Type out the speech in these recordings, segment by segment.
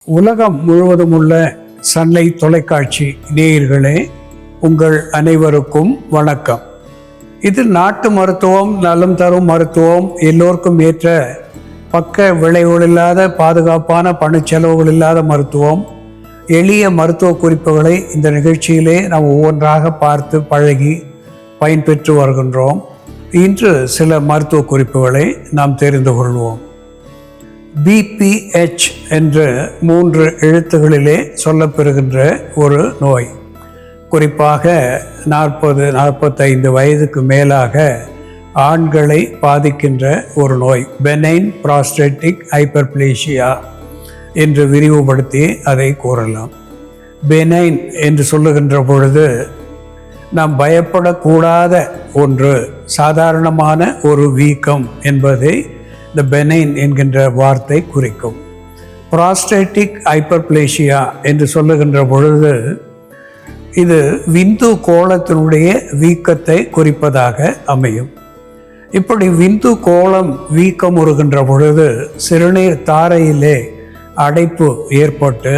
உலகம் முழுவதும் உள்ள சன்லைட் தொலைக்காட்சி நேயர்களே, உங்கள் அனைவருக்கும் வணக்கம். இது நாட்டு மருத்துவம், நலம் தரும் மருத்துவம், எல்லோருக்கும் ஏற்ற பக்க விளைவுகள் இல்லாத பாதுகாப்பான பணச்செலவுகள் இல்லாத மருத்துவம், எளிய மருத்துவ குறிப்புகளை இந்த நிகழ்ச்சியிலே நாம் ஒவ்வொன்றாக பார்த்து பழகி பயன்பெற்று வருகின்றோம். இன்று சில மருத்துவ குறிப்புகளை நாம் தெரிந்து கொள்வோம். BPH என்ற 3 எழுத்துகளிலே சொல்லப்பெறுகின்ற ஒரு நோய், குறிப்பாக 40-45 வயதுக்கு மேலாக ஆண்களை பாதிக்கின்ற ஒரு நோய். பெனைன் ப்ராஸ்டேட்டிக் ஹைப்பர்ப்ளேசியா என்று விரிவுபடுத்தி அதை கூறலாம். பெனைன் என்று சொல்லுகின்ற பொழுது நாம் பயப்படக்கூடாத ஒன்று, சாதாரணமான ஒரு வீக்கம் என்பதை இந்த பெனைன் என்கின்ற வார்த்தை குறிக்கும். ப்ராஸ்டேட்டிக் ஹைப்பர்ப்ளேசியா என்று சொல்லுகின்ற பொழுது இது விந்து கோளத்தினுடைய வீக்கத்தை குறிப்பதாக அமையும். இப்படி விந்து கோளம் வீக்கமுறுகின்ற பொழுது சிறுநீர் தாரையிலே அடைப்பு ஏற்பட்டு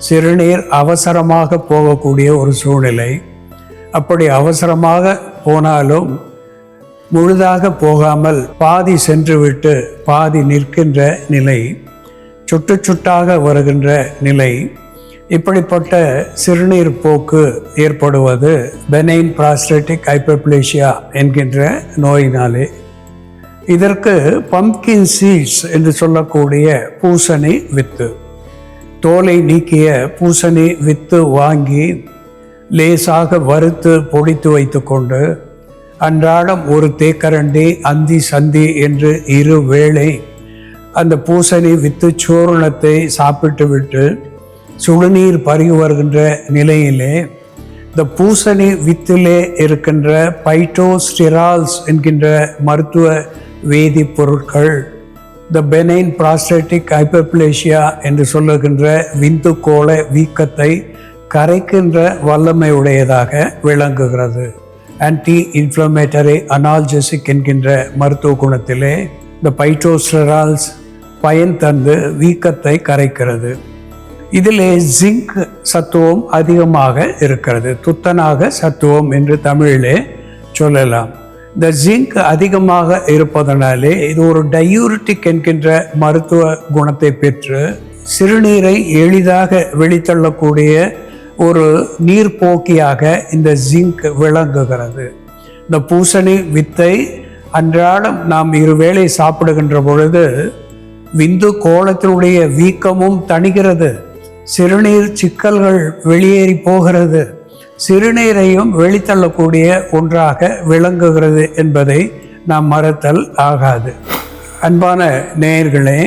சிறுநீர் அவசரமாக போகக்கூடிய ஒரு சூழ்நிலை. அப்படி அவசரமாக போனாலும் முழுதாக போகாமல் பாதி சென்றுவிட்டு பாதி நிற்கின்ற நிலை, சுட்டாக வருகின்ற நிலை, இப்படிப்பட்ட சிறுநீர் போக்கு ஏற்படுவது பெனைன் ப்ராஸ்டேட்டிக் ஹைப்பர்ப்ளேசியா என்கின்ற நோயினாலே. இதற்கு பம்ப்கின் சீட்ஸ் என்று சொல்லக்கூடிய பூசணி வித்து, தோலை நீக்கிய பூசணி வித்து வாங்கி லேசாக வறுத்து பொடித்து வைத்து கொண்டு அன்றாடம் ஒரு தேக்கரண்டி அந்தி சந்தி என்று 2 வேளை அந்த பூசணி வித்து சூரணத்தை சாப்பிட்டு விட்டு சுடுநீர் பருகி வருகின்ற நிலையிலே இந்த பூசணி வித்திலே இருக்கின்ற பைட்டோஸ்டிரால்ஸ் என்கின்ற மருத்துவ வேதிப்பொருட்கள் இந்த பெனைன் ப்ராஸ்டேட்டிக் ஹைப்பர்ப்ளேசியா என்று சொல்லுகின்ற விந்து கோள வீக்கத்தை கரைக்கின்ற வல்லமை உடையதாக விளங்குகிறது. ஆன்டி இன்ஃப்ளமேட்டரி அனால்ஜெசிக் என்கின்ற மருத்துவ குணத்திலே இந்த பைட்டோஸ்டெரால்ஸ் பயன் தந்து வீக்கத்தை கரைக்கிறது. இதிலே ஜிங்க் சத்துவம் அதிகமாக இருக்கிறது. துத்தநாக சத்துவம் என்று தமிழிலே சொல்லலாம். இந்த ஜிங்க் அதிகமாக இருப்பதனாலே இது ஒரு டயூரிட்டிக் என்கின்ற மருத்துவ குணத்தை பெற்று சிறுநீரை எளிதாக வெளித்தள்ளக்கூடிய ஒரு நீர்ப்போக்கியாக இந்த ஜிங்க் விளங்குகிறது. இந்த பூசணி வித்தை அன்றாடம் நாம் 2 வேளை சாப்பிடுகின்ற பொழுது விந்து கோளத்தினுடைய வீக்கமும் தணிகிறது, சிறுநீர் சிக்கல்கள் வெளியேறி போகிறது, சிறுநீரையும் வெளித்தள்ளக்கூடிய ஒன்றாக விளங்குகிறது என்பதை நாம் மறத்தல் ஆகாது. அன்பான நேயர்களே,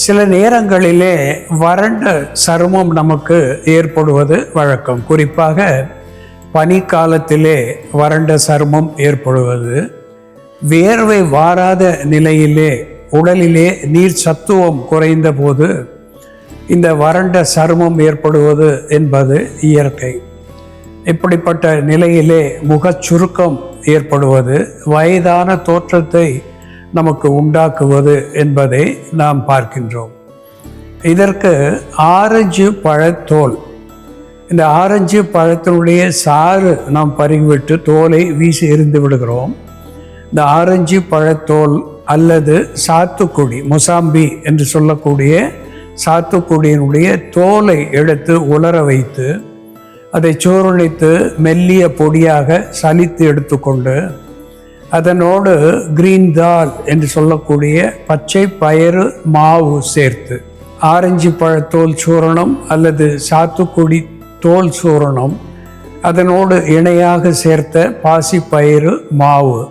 சில நேரங்களிலே வறண்ட சருமம் நமக்கு ஏற்படுவது வழக்கம். குறிப்பாக பனிக்காலத்திலே வறண்ட சருமம் ஏற்படுவது, வேர்வை வாராத நிலையிலே உடலிலே நீர் சத்துவம் குறைந்த போது இந்த வறண்ட சருமம் ஏற்படுவது என்பது இயற்கை. இப்படிப்பட்ட நிலையிலே முகச் சுருக்கம் ஏற்படுவது வயதான தோற்றத்தை நமக்கு உண்டாக்குவது என்பதை நாம் பார்க்கின்றோம். இதற்கு ஆரஞ்சு பழத்தோல், இந்த ஆரஞ்சு பழத்தினுடைய சாறு நாம் பருகிவிட்டு தோலை வீசி எறிந்து விடுகிறோம். இந்த ஆரஞ்சு பழத்தோல் அல்லது சாத்துக்குடி, மொசாம்பி என்று சொல்லக்கூடிய சாத்துக்குடியினுடைய தோலை எடுத்து உலர வைத்து அதை சூரணித்து மெல்லிய பொடியாக சலித்து எடுத்துக்கொண்டு அதனோடு கிரீன் தால் என்று சொல்லக்கூடிய பச்சை பயறு மாவு சேர்த்து ஆரஞ்சு பழத்தோல் சூரணம் அல்லது சாத்துக்குடி தோல் சூரணம், அதனோடு இணையாக சேர்த்த பாசிப்பயிறு மாவு,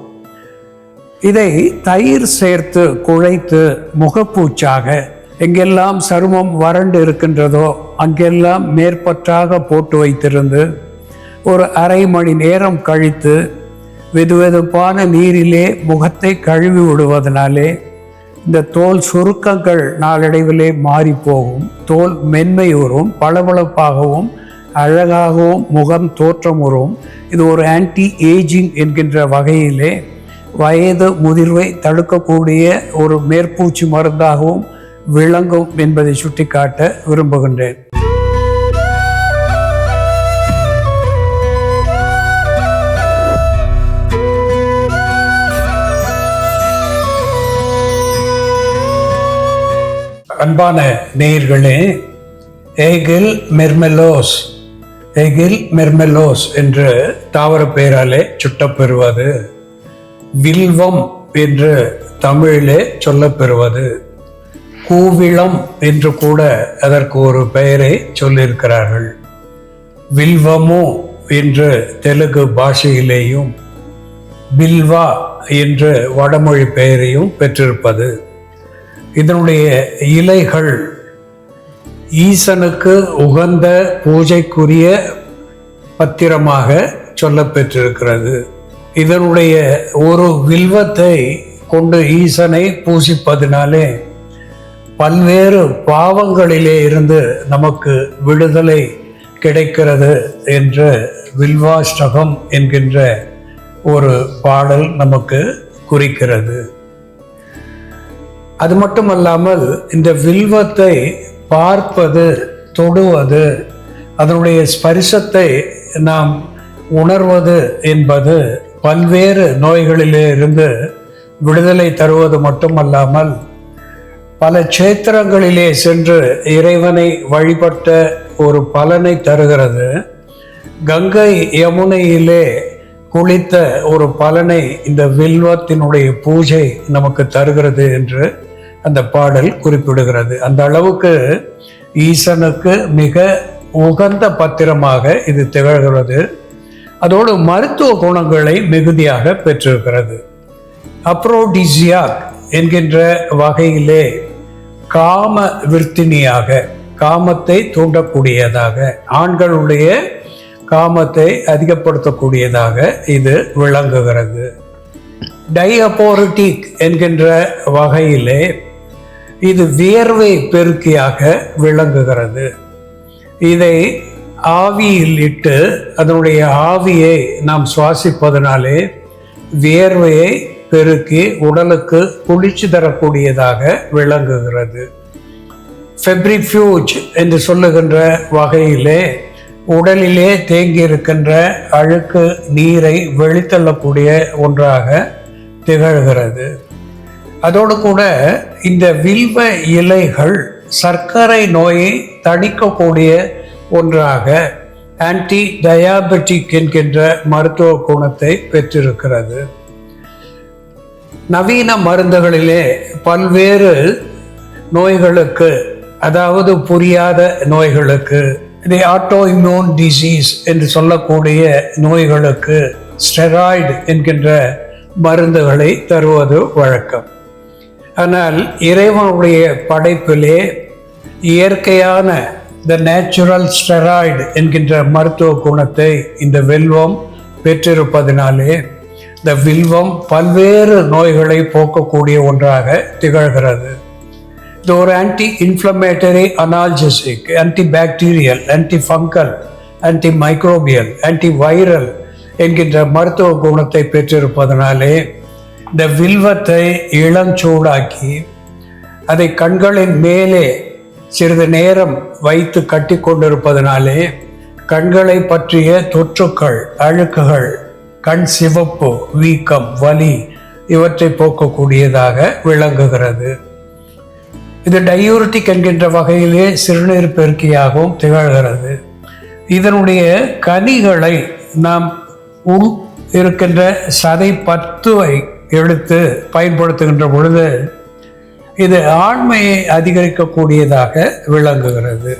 இதை தயிர் சேர்த்து குழைத்து முகப்பூச்சாக எங்கெல்லாம் சருமம் வறண்டு இருக்கின்றதோ அங்கெல்லாம் மேற்பற்றாக போட்டு வைத்திருந்து ஒரு அரை மணி நேரம் கழித்து வெதுவெதுப்பான நீரிலே முகத்தை கழுவி விடுவதனாலே இந்த தோல் சுருக்கங்கள் நாளடைவிலே மாறி போகும், தோல் மென்மையுறும், பளபளப்பாகவும் அழகாகவும் முகம் தோற்றமுறும். இது ஒரு ஆன்டி ஏஜிங் என்கின்ற வகையிலே வயது முதிர்வை தடுக்கக்கூடிய ஒரு மேற்பூச்சி மருந்தாகவும் விளங்கும் என்பதை சுட்டிக்காட்ட விரும்புகின்றேன். அன்பான நேயர்களே, ஏகில் மெர்மெலோஸ் என்று தாவர பெயராலே சுட்டப்பெறுவது, வில்வம் என்று தமிழிலே சொல்லப்பெறுவது, கூவிளம் என்று கூட அதற்கு ஒரு பெயரை சொல்லியிருக்கிறார்கள். வில்வமோ என்று தெலுங்கு பாஷையிலேயும், பில்வா என்று வடமொழி பெயரையும் பெற்றிருப்பது. இதனுடைய இலைகள் ஈசனுக்கு உகந்த பூஜைக்குரிய பத்திரமாக சொல்லப்பெற்றிருக்கிறது. இதனுடைய ஒரு வில்வத்தை கொண்டு ஈசனை பூசிப்பதினாலே பல்வேறு பாவங்களிலே இருந்து நமக்கு விடுதலை கிடைக்கிறது என்று வில்வாஷ்டகம் என்கின்ற ஒரு பாடல் நமக்கு குறிக்கிறது. அது மட்டுமல்லாமல் இந்த வில்வத்தை பார்ப்பது, தொடுவது, அதனுடைய ஸ்பரிசத்தை நாம் உணர்வது என்பது பல்வேறு நோய்களிலே இருந்து விடுதலை தருவது மட்டுமல்லாமல் பல க்ஷேத்திரங்களிலே சென்று இறைவனை வழிபட்ட ஒரு பலனை தருகிறது. கங்கை யமுனையிலே குளித்த ஒரு பலனை இந்த வில்வத்தினுடைய பூஜை நமக்கு தருகிறது என்று அந்த பாடல் குறிப்பிடுகிறது. அந்த அளவுக்கு ஈசனுக்கு மிக உகந்த பத்திரமாக இது திகழ்கிறது. அதோடு மருத்துவ குணங்களை மிகுதியாக பெற்றிருக்கிறது. அப்ரோடிசியாக் என்கின்ற வகையிலே காம விருத்தினியாக, காமத்தை தூண்டக்கூடியதாக, ஆண்களுடைய காமத்தை அதிகப்படுத்தக்கூடியதாக இது விளங்குகிறது. டைஅபோரிட்டிக் என்கின்ற வகையிலே இது வியர்வை பெருக்கியாக விளங்குகிறது. இதை ஆவியில் இட்டு அதனுடைய ஆவியை நாம் சுவாசிப்பதனாலே வியர்வையை பெருக்கி உடலுக்கு குளிர்ச்சி தரக்கூடியதாக விளங்குகிறது. ஃபெப்ரிஃப்யூஜ் என்று சொல்லுகின்ற வகையிலே உடலிலே தேங்கி இருக்கின்ற அழுக்கு நீரை வெளித்தள்ளக்கூடிய ஒன்றாக திகழ்கிறது. அதோடு கூட இந்த வில்வ இலைகள் சர்க்கரை நோயை தணிக்கக்கூடிய ஒன்றாக ஆன்டி டயாபெட்டிக் என்கின்ற மருத்துவ குணத்தை பெற்றிருக்கிறது. நவீன மருந்துகளிலே பல்வேறு நோய்களுக்கு, அதாவது புரியாத நோய்களுக்கு, இது ஆட்டோ இம்யூன் டிசீஸ் என்று சொல்லக்கூடிய நோய்களுக்கு ஸ்டெராய்டு என்கின்ற மருந்துகளை தருவது வழக்கம். ஆனால் இறைவனுடைய படைப்பிலே இயற்கையான த நேச்சுரல் ஸ்டெராய்டு என்கின்ற மருத்துவ குணத்தை இந்த வில்வம் பெற்றிருப்பதினாலே இந்த வில்வம் பல்வேறு நோய்களை போக்கக்கூடிய ஒன்றாக திகழ்கிறது. இது ஒரு anti inflammatory, analgesic, anti bacterial, anti fungal, anti microbial, anti viral என்கின்ற மருத்துவ குணத்தை பெற்றிருப்பதனாலே இந்த வில்வத்தை இளஞ்சூடாக்கி அதை கண்களின் மேலே சிறிது நேரம் வைத்து கட்டி கொண்டிருப்பதனாலே கண்களை பற்றிய தொற்றுக்கள், அழுக்குகள், கண் சிவப்பு, வீக்கம், வலி இவற்றை போக்கக்கூடியதாக விளங்குகிறது. இது டையூரிட்டிக் என்கின்ற வகையிலே சிறுநீர் பெருக்கியாகவும் திகழ்கிறது. இதனுடைய கனிகளை நாம் உள் இருக்கின்ற சதை பத்துவை எடுத்து பயன்படுத்துகின்ற பொழுது இது ஆண்மையை அதிகரிக்கக்கூடியதாக விளங்குகிறது.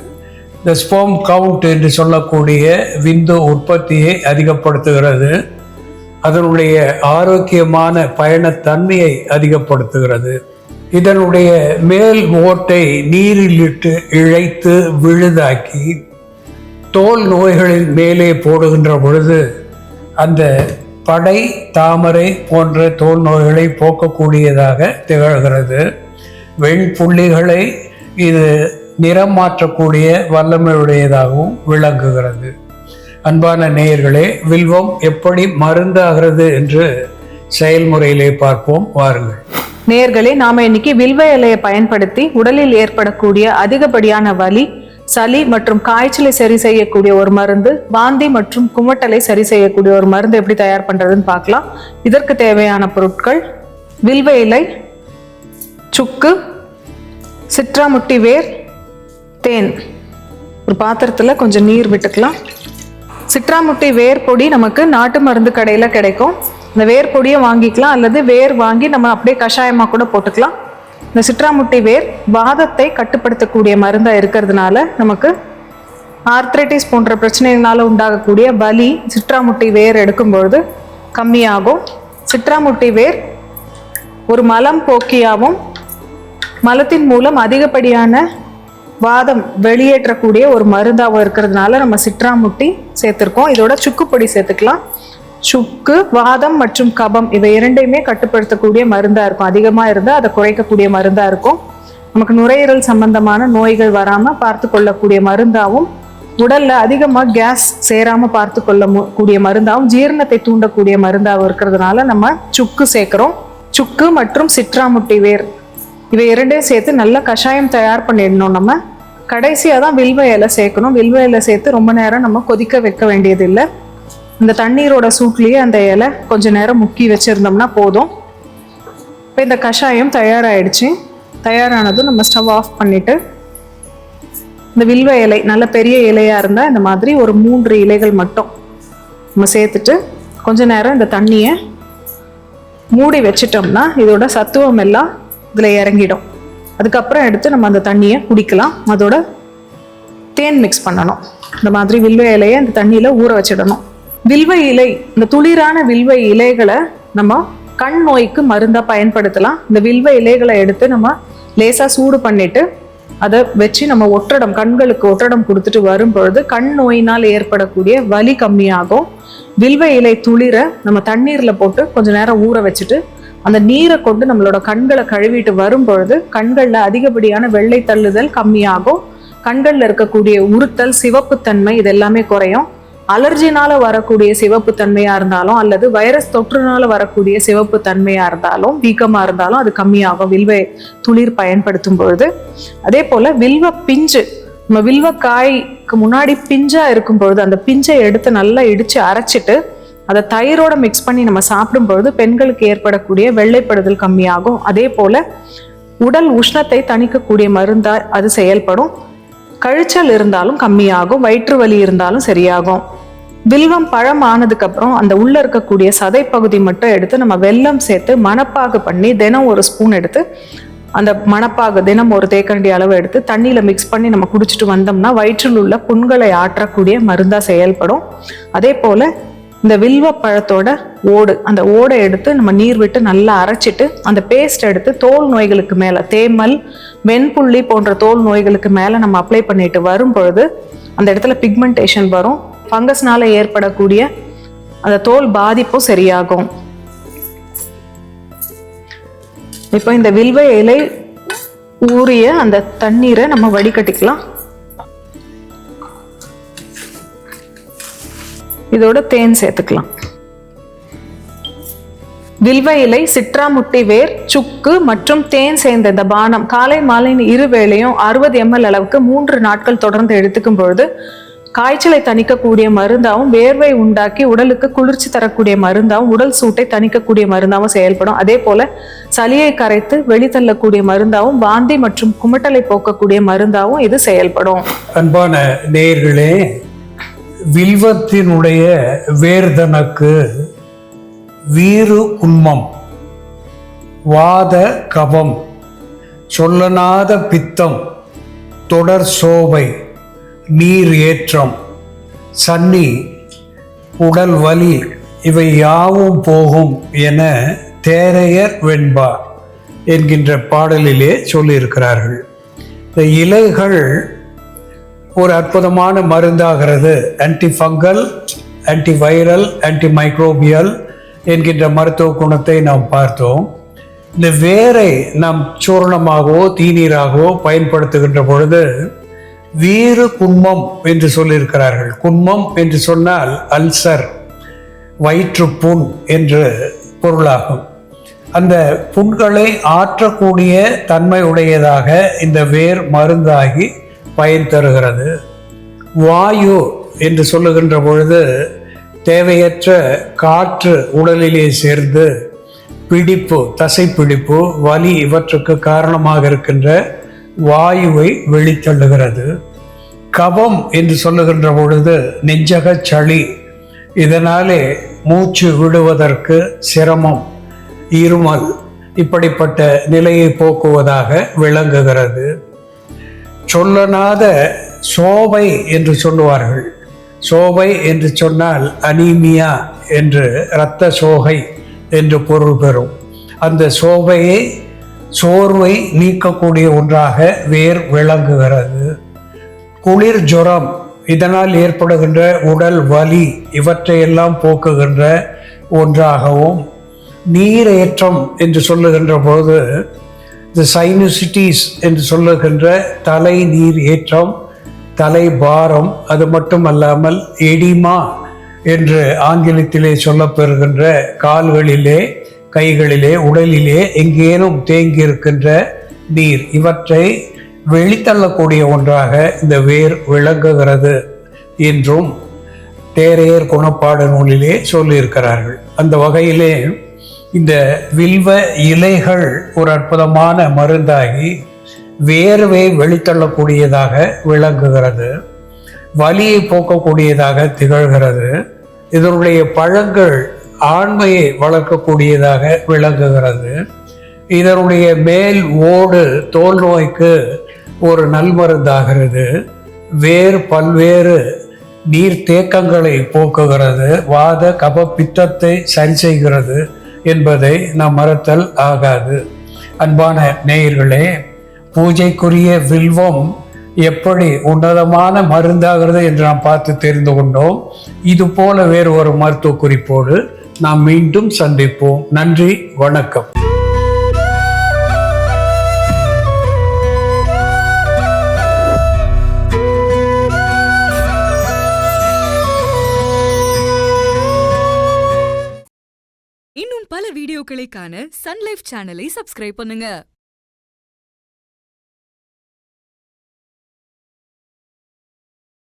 இந்த ஸ்போம் கவுண்ட் என்று சொல்லக்கூடிய விந்து உற்பத்தியை அதிகப்படுத்துகிறது. அதனுடைய ஆரோக்கியமான பயணத்தன்மையை அதிகப்படுத்துகிறது. இதனுடைய மேல் ஓட்டை நீரில் இட்டு இழைத்து விழுதாக்கி தோல் நோய்களின் மேலே போடுகின்ற பொழுது அந்த படை, தாமரை போன்ற தோல் நோய்களை போக்கக்கூடியதாக திகழ்கிறது. வெண்புள்ளிகளை இது நிறம் மாற்றக்கூடிய வல்லமையுடையதாகவும் விளங்குகிறது. அன்பான நேயர்களே, வில்வம் எப்படி மருந்தாகிறது என்று செயல்முறையிலே பார்ப்போம் வாருங்கள். நேயர்களே, நாம இன்னைக்கு வில்வ இலையை பயன்படுத்தி உடலில் ஏற்படக்கூடிய அதிகப்படியான வலி, சளி மற்றும் காய்ச்சலை சரி செய்யக்கூடிய ஒரு மருந்து, வாந்தி மற்றும் குமட்டலை சரி செய்யக்கூடிய ஒரு மருந்து எப்படி தயார் பண்றதுன்னு பார்க்கலாம். இதற்கு தேவையான பொருட்கள்: வில்வ இலை, சுக்கு, சிட்ராமுட்டி வேர், தேன். ஒரு பாத்திரத்துல கொஞ்சம் நீர் விட்டுக்கலாம். சிட்ராமுட்டி வேர் பொடி நமக்கு நாட்டு மருந்து கடையில கிடைக்கும். இந்த வேர் பொடியை வாங்கிக்கலாம், அல்லது வேர் வாங்கி நம்ம அப்படியே கஷாயமா கூட போட்டுக்கலாம். இந்த சிட்ராமுட்டி வேர் வாதத்தை கட்டுப்படுத்தக்கூடிய மருந்தா இருக்கிறதுனால நமக்கு ஆர்த்ரைட்டிஸ் போன்ற பிரச்சனைகளால உண்டாகக்கூடிய வலி சிட்ராமுட்டி வேர் எடுக்கும்பொழுது கம்மியாகும். சிட்ராமுட்டி வேர் ஒரு மலம் போக்கியாகவும் மலத்தின் மூலம் அதிகப்படியான வாதம் வெளியேற்றக்கூடிய ஒரு மருந்தாகவும் இருக்கிறதுனால நம்ம சிட்ராமுட்டி சேர்த்துருக்கோம். இதோட சுக்கு பொடி சேர்த்துக்கலாம். சுக்கு வாதம் மற்றும் கபம் இவை இரண்டையுமே கட்டுப்படுத்தக்கூடிய மருந்தா இருக்கும். அதிகமா இருந்தால் அதை குறைக்கக்கூடிய மருந்தா இருக்கும். நமக்கு நுரையீரல் சம்பந்தமான நோய்கள் வராம பார்த்து கொள்ளக்கூடிய மருந்தாவும், உடல்ல அதிகமா கேஸ் சேராம பார்த்து கொள்ளக்கூடிய மருந்தாவும், ஜீரணத்தை தூண்டக்கூடிய மருந்தாவும் இருக்கிறதுனால நம்ம சுக்கு சேர்க்கிறோம். சுக்கு மற்றும் சிட்ராமுட்டி வேர் இவை இரண்டையும் சேர்த்து நல்லா கஷாயம் தயார் பண்ணிடணும். நம்ம கடைசியாக தான் வில்வ இலை சேர்க்கணும். வில்வ இலை சேர்த்து ரொம்ப நேரம் நம்ம கொதிக்க வைக்க வேண்டியது இல்லை. இந்த தண்ணீரோட சூட்லேயே அந்த இலை கொஞ்ச நேரம் முக்கி வச்சுருந்தோம்னா போதும். இப்போ இந்த கஷாயம் தயாராகிடுச்சு. தயாரானதும் நம்ம ஸ்டவ் ஆஃப் பண்ணிவிட்டு இந்த வில்வ இலை நல்ல பெரிய இலையாக இருந்தால் இந்த மாதிரி ஒரு 3 இலைகள் மட்டும் நம்ம சேர்த்துட்டு கொஞ்ச நேரம் இந்த தண்ணியை மூடி வச்சிட்டோம்னா இதோட சத்துவம் எல்லாம் இதில் இறங்கிடும். அதுக்கப்புறம் எடுத்து நம்ம அந்த தண்ணியை குடிக்கலாம். அதோட தேன் மிக்ஸ் பண்ணணும். இந்த மாதிரி வில்வ இலையை இந்த தண்ணியில் ஊற வச்சிடணும். வில்வ இலை, இந்த துளிரான வில்வ இலைகளை நம்ம கண் நோய்க்கு மருந்தா பயன்படுத்தலாம். இந்த வில்வ இலைகளை எடுத்து நம்ம லேசா சூடு பண்ணிட்டு அதை வச்சு நம்ம ஒற்றடம், கண்களுக்கு ஒற்றடம் கொடுத்துட்டு வரும்பொழுது கண் நோயினால் ஏற்படக்கூடிய வலி கம்மியாகும். வில்வ இலை துளிரை நம்ம தண்ணீர்ல போட்டு கொஞ்ச நேரம் ஊற வச்சுட்டு அந்த நீரை கொண்டு நம்மளோட கண்களை கழுவிட்டு வரும்பொழுது கண்கள்ல அதிகப்படியான வெள்ளை தள்ளுதல் கம்மியாகும். கண்கள்ல இருக்கக்கூடிய உறுத்தல், சிவப்புத்தன்மை இதெல்லாமே குறையும். அலர்ஜினால வரக்கூடிய சிவப்பு தன்மையா இருந்தாலும் அல்லது வைரஸ் தொற்றுனால வரக்கூடிய சிவப்பு தன்மையா இருந்தாலும் வீக்கமா இருந்தாலும் அது கம்மியாகும் வில்வ துளிர் பயன்படுத்தும் பொழுது. அதே போல வில்வ பிஞ்சு, நம்ம வில்வ காய்க்கு முன்னாடி பிஞ்சா இருக்கும் பொழுது அந்த பிஞ்சை எடுத்து நல்லா இடிச்சு அரைச்சிட்டு அதை தயிரோட மிக்ஸ் பண்ணி நம்ம சாப்பிடும் பொழுது பெண்களுக்கு ஏற்படக்கூடிய வெள்ளைப்படுதல் கம்மியாகும். அதே போல உடல் உஷ்ணத்தை தணிக்கக்கூடிய மருந்தா அது செயல்படும். கழிச்சல் இருந்தாலும் கம்மியாகும். வயிற்று வலி இருந்தாலும் சரியாகும். வில்வம் பழம் ஆனதுக்கு அப்புறம் அந்த உள்ள இருக்கக்கூடிய சதை பகுதி மட்டும் எடுத்து நம்ம வெல்லம் சேர்த்து மணப்பாகு பண்ணி தினம் 1 ஸ்பூன் எடுத்து அந்த மணப்பாகு தினம் 1 தேக்கரண்டி அளவு எடுத்து தண்ணியில மிக்ஸ் பண்ணி நம்ம குடிச்சிட்டு வந்தோம்னா வயிற்றில் உள்ள புண்களை ஆற்றக்கூடிய மருந்தா செயல்படும். அதே போல இந்த வில்வ பழத்தோட ஓடு, அந்த ஓடை எடுத்து நம்ம நீர் விட்டு நல்லா அரைச்சிட்டு அந்த பேஸ்ட் எடுத்து தோல் நோய்களுக்கு மேலே, தேமல், வெண்புள்ளி போன்ற தோல் நோய்களுக்கு மேலே நம்ம அப்ளை பண்ணிட்டு வரும் பொழுது அந்த இடத்துல பிக்மெண்டேஷன் வரும். ஃபங்கஸ்னால ஏற்படக்கூடிய அந்த தோல் பாதிப்பும் சரியாகும். இப்போ இந்த வில்வ இலை ஊறிய அந்த தண்ணீரை நம்ம வடிகட்டிக்கலாம். இதோட தேன் சேர்த்துக்கலாம். வில்வ இலை, சிட்ராமுட்டி வேர், சுக்கு மற்றும் தேன் சேர்ந்த இந்த பானம் காலை மாலை 2 வேளையும் 60 ml அளவுக்கு 3 நாட்கள் தொடர்ந்து எடுத்துக்கும் பொழுது காய்ச்சலை தணிக்கக்கூடிய மருந்தாகவும், வேர்வை உண்டாக்கி உடலுக்கு குளிர்ச்சி தரக்கூடிய மருந்தாகவும், உடல் சூட்டை தணிக்கக்கூடிய மருந்தாகவும் செயல்படும். அதே போல சளியை கரைத்து வெளித்தள்ளக்கூடிய மருந்தாகவும், வாந்தி மற்றும் குமட்டலை போக்கக்கூடிய மருந்தாகவும் இது செயல்படும். அன்பான நேயர்களே, வில்வத்தினுடைய வேர்தனக்கு வீறு உண்மம், வாத கபம், சொல்லனாத பித்தம், தொடர் சோவை, நீர் ஏற்றம், சன்னி, உடல் வலி இவை யாவும் போகும் என தேரையர் வெண்பா என்கின்ற பாடலிலே சொல்லியிருக்கிறார்கள். இந்த இலைகள் ஒரு அற்புதமான மருந்தாகிறது. ஆன்டிஃபங்கல், ஆன்டிவைரல், ஆன்டிமைக்ரோபியல் என்கின்ற மருத்துவ குணத்தை நாம் பார்த்தோம். இந்த வேரை நாம் சூர்ணமாகவோ தீநீராகவோ பயன்படுத்துகின்ற பொழுது வீறு குன்மம் என்று சொல்லியிருக்கிறார்கள். குன்மம் என்று சொன்னால் அல்சர், வயிற்றுப்புண் என்று பொருளாகும். அந்த புண்களை ஆற்றக்கூடிய தன்மை உடையதாக இந்த வேர் மருந்தாகி பயன் தருகிறது. வாயு என்று சொல்லுகின்ற பொழுது தேவையற்ற காற்று உடலிலே சேர்ந்து பிடிப்பு, தசை பிடிப்பு, வலி இவற்றுக்கு காரணமாக இருக்கின்ற வாயுவை வெளித்தள்ளுகிறது. கபம் என்று சொல்லுகின்ற பொழுது நெஞ்சக சளி, இதனாலே மூச்சு விடுவதற்கு சிரமம், இருமல், இப்படிப்பட்ட நிலையை போக்குவதாக விளங்குகிறது. சொல்லனாத சோவை என்று சொல்லுவார்கள். சோவை என்று சொன்னால் அனீமியா என்று, இரத்த சோகை என்று பொருள் பெறும். அந்த சோர்வை நீக்கக்கூடிய ஒன்றாக வேர் விளங்குகிறது. குளிர் ஜுரம், இதனால் ஏற்படுகின்ற உடல் வலி இவற்றையெல்லாம் போக்குகின்ற ஒன்றாகவும், நீரேற்றம் என்று சொல்லுகின்ற போது இந்த சைனசிட்டிஸ் என்று சொல்லுகின்ற தலை நீர் ஏற்றம், தலை பாரம், அது மட்டுமல்லாமல் எடிமா என்று ஆங்கிலத்திலே சொல்லப்பெறுகின்ற கால்களிலே, கைகளிலே, உடலிலே எங்கேனும் தேங்கி இருக்கின்ற நீர், இவற்றை வெளித்தள்ளக்கூடிய ஒன்றாக இந்த வேர் விளங்குகிறது என்றும் தேரையர் குணப்பாடு நூலிலே சொல்லியிருக்கிறார்கள். அந்த வகையிலே இந்த வில்வ இலைகள் ஒரு அற்புதமான மருந்தாகி வேர்வை வெளித்தள்ளக்கூடியதாக விளங்குகிறது. வலியை போக்கக்கூடியதாக திகழ்கிறது. இதனுடைய பழங்கள் ஆண்மையை வளர்க்கக்கூடியதாக விளங்குகிறது. இதனுடைய மேல் ஓடு தோல் நோய்க்கு ஒரு நல்மருந்தாகிறது. வேர் பல்வேறு நீர்த்தேக்கங்களை போக்குகிறது. வாத கப பித்தத்தை சரி செய்கிறது என்பதை நாம் மறத்தல் ஆகாது. அன்பான நேயர்களே, பூஜைக்குரிய வில்வம் எப்படி உன்னதமான மருந்தாகிறது என்று நாம் பார்த்து தெரிந்து கொண்டோம். இது போல வேறு ஒரு மருத்துவ குறிப்போடு நாம் மீண்டும் சந்திப்போம். நன்றி, வணக்கம். இன்னும் பல வீடியோக்களை காண சன் லைஃப் சேனலை சப்ஸ்கிரைப் பண்ணுங்க.